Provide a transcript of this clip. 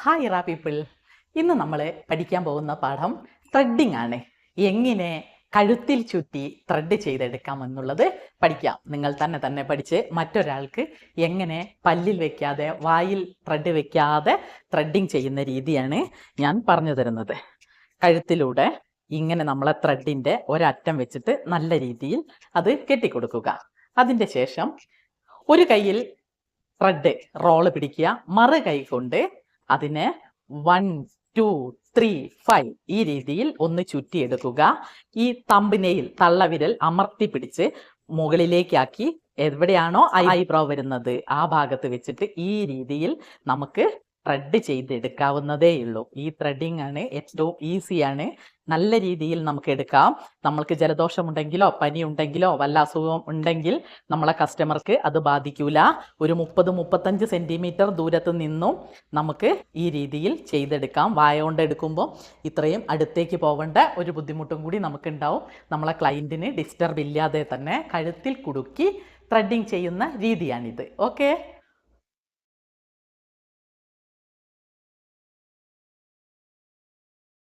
Hi റാ people. ഇന്ന് നമ്മൾ പഠിക്കാൻ പോകുന്ന പാഠം ത്രെഡിങ് ആണ്. എങ്ങനെ കഴുത്തിൽ ചുറ്റി ത്രെഡ് ചെയ്തെടുക്കാമെന്നുള്ളത് പഠിക്കാം. നിങ്ങൾ തന്നെ പഠിച്ച് മറ്റൊരാൾക്ക് എങ്ങനെ പല്ലിൽ വെക്കാതെ വായിൽ ത്രെഡ് വെക്കാതെ ത്രെഡിങ് ചെയ്യുന്ന രീതിയാണ് ഞാൻ പറഞ്ഞു തരുന്നത്. കഴുത്തിലൂടെ ഇങ്ങനെ നമ്മളെ ത്രെഡിൻ്റെ ഒരറ്റം വെച്ചിട്ട് നല്ല രീതിയിൽ അത് കെട്ടിക്കൊടുക്കുക. അതിൻ്റെ ശേഷം ഒരു കയ്യിൽ ത്രെഡ് റോള് പിടിക്കുക, മറു കൈ കൊണ്ട് അതിനെ 1 2 3 5 ഈ രീതിയിൽ ഒന്ന് ചുറ്റിയെടുക്കുക. ഈ തമ്പിനെയിൽ തള്ളവിരൽ അമർത്തി പിടിച്ച് മുകളിലേക്കാക്കി എവിടെയാണോ ഐബ്രോ വരുന്നത് ആ ഭാഗത്ത് വെച്ചിട്ട് ഈ രീതിയിൽ നമുക്ക് ത്രെഡ് ചെയ്തെടുക്കാവുന്നതേ ഉള്ളൂ. ഈ ത്രെഡിങ് ആണ് ഏറ്റവും ഈസിയാണ്. നല്ല രീതിയിൽ നമുക്ക് എടുക്കാം. നമ്മൾക്ക് ജലദോഷമുണ്ടെങ്കിലോ പനി ഉണ്ടെങ്കിലോ വല്ല അസുഖം ഉണ്ടെങ്കിൽ നമ്മളെ കസ്റ്റമർക്ക് അത് ബാധിക്കൂല. ഒരു 30-35 സെൻറ്റിമീറ്റർ ദൂരത്ത് നിന്നും നമുക്ക് ഈ രീതിയിൽ ചെയ്തെടുക്കാം. വായ കൊണ്ട് എടുക്കുമ്പോൾ ഇത്രയും അടുത്തേക്ക് പോവേണ്ട ഒരു ബുദ്ധിമുട്ടും കൂടി നമുക്കുണ്ടാവും. നമ്മളെ ക്ലയൻറ്റിന് ഡിസ്റ്റർബ് ഇല്ലാതെ തന്നെ കഴുത്തിൽ കുടുക്കി ത്രെഡിങ് ചെയ്യുന്ന രീതിയാണിത്. ഓക്കെ.